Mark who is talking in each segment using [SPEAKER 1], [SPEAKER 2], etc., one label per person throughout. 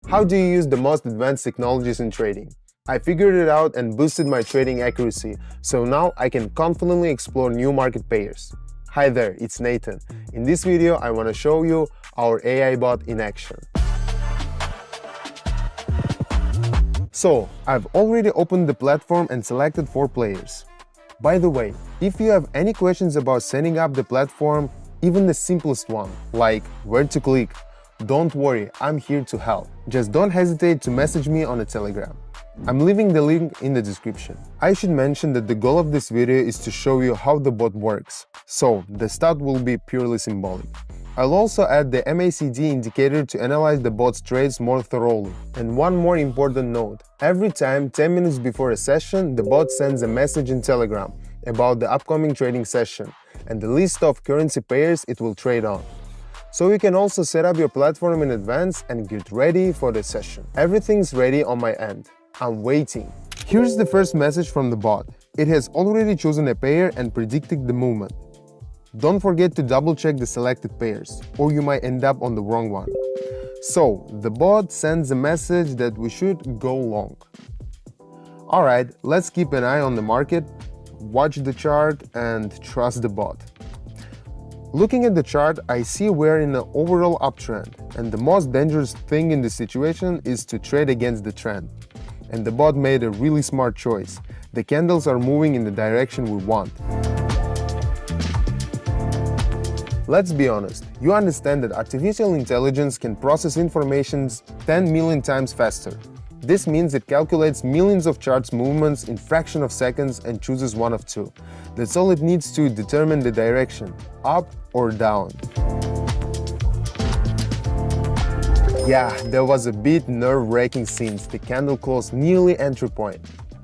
[SPEAKER 1] How do you use the most advanced technologies in trading? I figured it out and boosted my trading accuracy, so now I can confidently explore new market pairs. Hi there, it's Nathan. In this video, I want to show you our AI bot in action. So, I've already opened the platform and selected 4 players. By the way, if you have any questions about setting up the platform, even the simplest one, like where to click, don't worry, I'm here to help. Just don't hesitate to message me on a Telegram. I'm leaving the link in the description. I should mention that the goal of this video is to show you how the bot works, so the start will be purely symbolic. I'll also add the MACD indicator to analyze the bot's trades more thoroughly. And one more important note, every time 10 minutes before a session, the bot sends a message in Telegram about the upcoming trading session and the list of currency pairs it will trade on. So you can also set up your platform in advance and get ready for the session. Everything's ready on my end. I'm waiting. Here's the first message from the bot. It has already chosen a pair and predicted the movement. Don't forget to double check the selected pairs, or you might end up on the wrong one. So, the bot sends a message that we should go long. Alright, let's keep an eye on the market, watch the chart and trust the bot. Looking at the chart, I see we're in an overall uptrend, and the most dangerous thing in this situation is to trade against the trend. And the bot made a really smart choice. The candles are moving in the direction we want. Let's be honest, you understand that artificial intelligence can process information 10 million times faster. This means it calculates millions of charts movements in fraction of seconds and chooses one of 2. That's all it needs to determine the direction, up or down. Yeah, there was a bit nerve-wracking since the candle closed nearly entry point.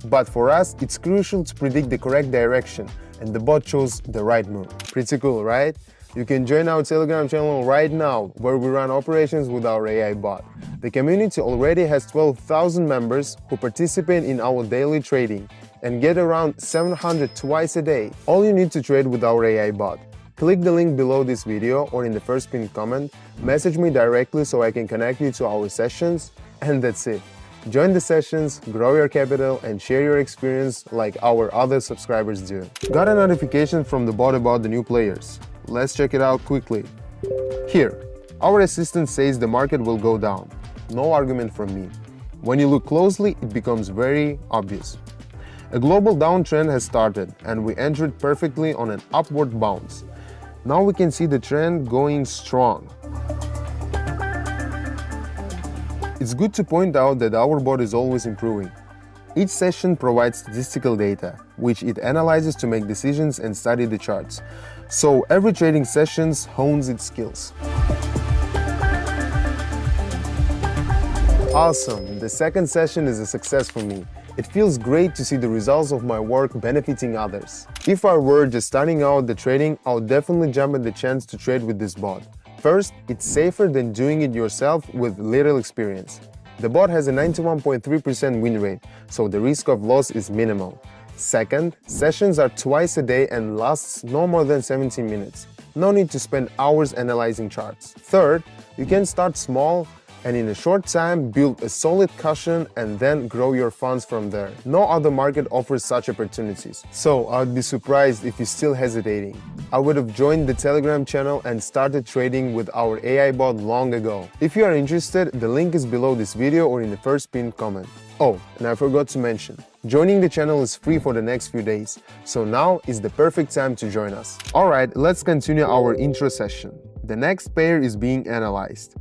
[SPEAKER 1] But for us, it's crucial to predict the correct direction, and the bot chose the right move. Pretty cool, right? You can join our Telegram channel right now, where we run operations with our AI bot. The community already has 12,000 members who participate in our daily trading and get around 700 twice a day. All you need to trade with our AI bot. Click the link below this video or in the first pinned comment, message me directly so I can connect you to our sessions, and that's it. Join the sessions, grow your capital, and share your experience like our other subscribers do. Got a notification from the bot about the new players. Let's check it out quickly. Here, our assistant says the market will go down. No argument from me. When you look closely, it becomes very obvious. A global downtrend has started, and we entered perfectly on an upward bounce. Now we can see the trend going strong. It's good to point out that our bot is always improving. Each session provides statistical data, which it analyzes to make decisions and study the charts. So every trading session hones its skills. Awesome! The second session is a success for me. It feels great to see the results of my work benefiting others. If I were just starting out the trading, I would definitely jump at the chance to trade with this bot. First, it's safer than doing it yourself with little experience. The bot has a 91.3% win rate, so the risk of loss is minimal. Second, sessions are twice a day and lasts no more than 17 minutes. No need to spend hours analyzing charts. Third, you can start small and in a short time build a solid cushion and then grow your funds from there. No other market offers such opportunities. So I'd be surprised if you're still hesitating. I would have joined the Telegram channel and started trading with our AI bot long ago. If you are interested, the link is below this video or in the first pinned comment. Oh, and I forgot to mention, joining the channel is free for the next few days, so now is the perfect time to join us. Alright, let's continue our intro session. The next pair is being analyzed.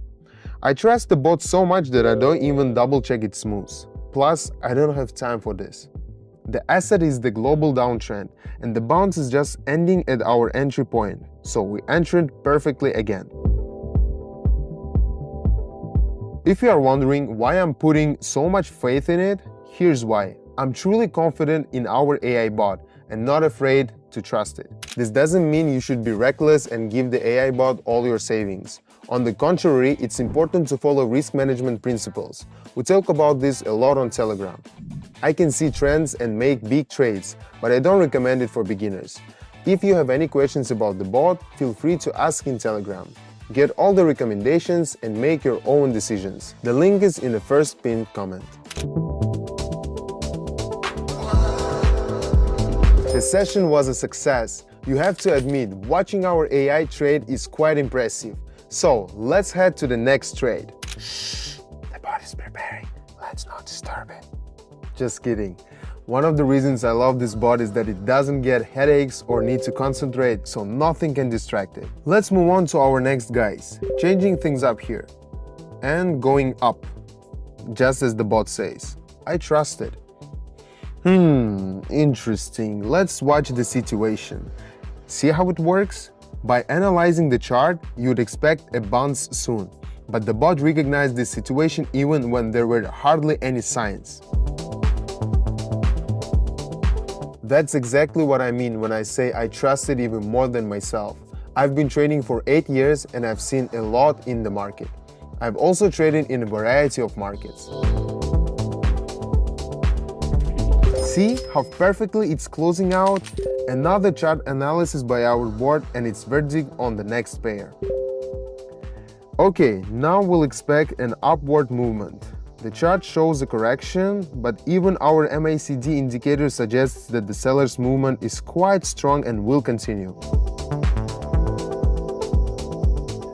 [SPEAKER 1] I trust the bot so much that I don't even double check its moves. Plus, I don't have time for this. The asset is the global downtrend, and the bounce is just ending at our entry point, so we entered perfectly again. If you are wondering why I'm putting so much faith in it, here's why. I'm truly confident in our AI bot and not afraid to trust it. This doesn't mean you should be reckless and give the AI bot all your savings. On the contrary, it's important to follow risk management principles. We talk about this a lot on Telegram. I can see trends and make big trades, but I don't recommend it for beginners. If you have any questions about the bot, feel free to ask in Telegram. get all the recommendations, and make your own decisions. The link is in the first pinned comment. The session was a success. You have to admit, watching our AI trade is quite impressive. So, let's head to the next trade. Shh, the bot is preparing. Let's not disturb it. Just kidding. One of the reasons I love this bot is that it doesn't get headaches or need to concentrate, so nothing can distract it. Let's move on to our next guys. Changing things up here. And going up. Just as the bot says. I trust it. Interesting. Let's watch the situation. See how it works? By analyzing the chart, you'd expect a bounce soon. But the bot recognized this situation even when there were hardly any signs. That's exactly what I mean when I say I trust it even more than myself. I've been trading for 8 years and I've seen a lot in the market. I've also traded in a variety of markets. See how perfectly it's closing out? Another chart analysis by our board and its verdict on the next pair. Okay, now we'll expect an upward movement. The chart shows a correction, but even our MACD indicator suggests that the seller's movement is quite strong and will continue.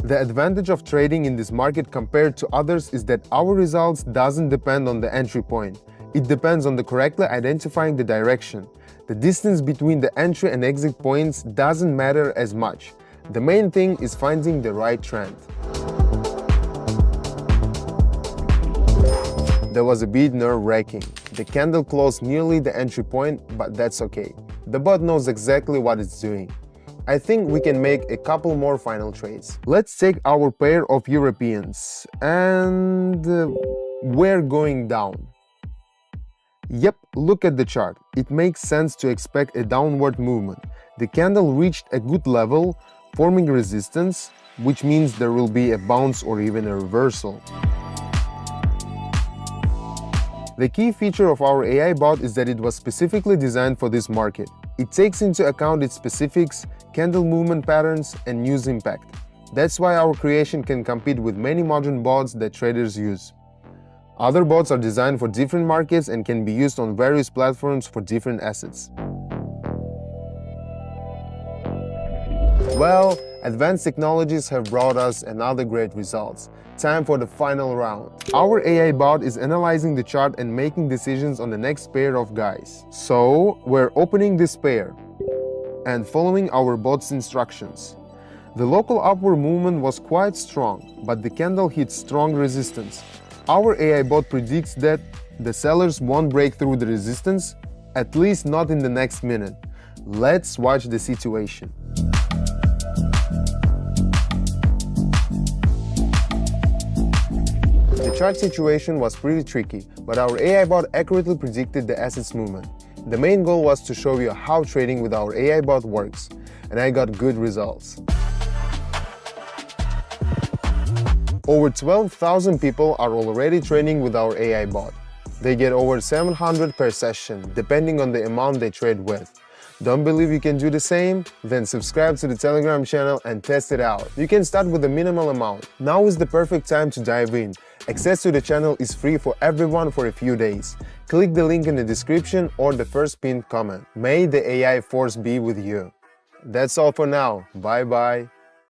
[SPEAKER 1] The advantage of trading in this market compared to others is that our results doesn't depend on the entry point. It depends on the correctly identifying the direction. The distance between the entry and exit points doesn't matter as much. The main thing is finding the right trend. That was a bit nerve-wracking. The candle closed nearly the entry point, but that's okay. The bot knows exactly what it's doing. I think we can make a couple more final trades. Let's take our pair of Europeans. And we're going down. Yep, look at the chart. It makes sense to expect a downward movement. The candle reached a good level, forming resistance, which means there will be a bounce or even a reversal. The key feature of our AI bot is that it was specifically designed for this market. It takes into account its specifics, candle movement patterns, and news impact. That's why our creation can compete with many modern bots that traders use. Other bots are designed for different markets and can be used on various platforms for different assets. Well, advanced technologies have brought us another great results. Time for the final round. Our AI bot is analyzing the chart and making decisions on the next pair of guys. So, we're opening this pair and following our bot's instructions. The local upward movement was quite strong, but the candle hit strong resistance. Our AI bot predicts that the sellers won't break through the resistance, at least not in the next minute. Let's watch the situation. The chart situation was pretty tricky, but our AI bot accurately predicted the asset's movement. The main goal was to show you how trading with our AI bot works, and I got good results. Over 12,000 people are already trading with our AI bot. They get over 700 per session, depending on the amount they trade with. Don't believe you can do the same? Then subscribe to the Telegram channel and test it out. You can start with a minimal amount. Now is the perfect time to dive in. Access to the channel is free for everyone for a few days. Click the link in the description or the first pinned comment. May the AI force be with you. That's all for now. Bye bye.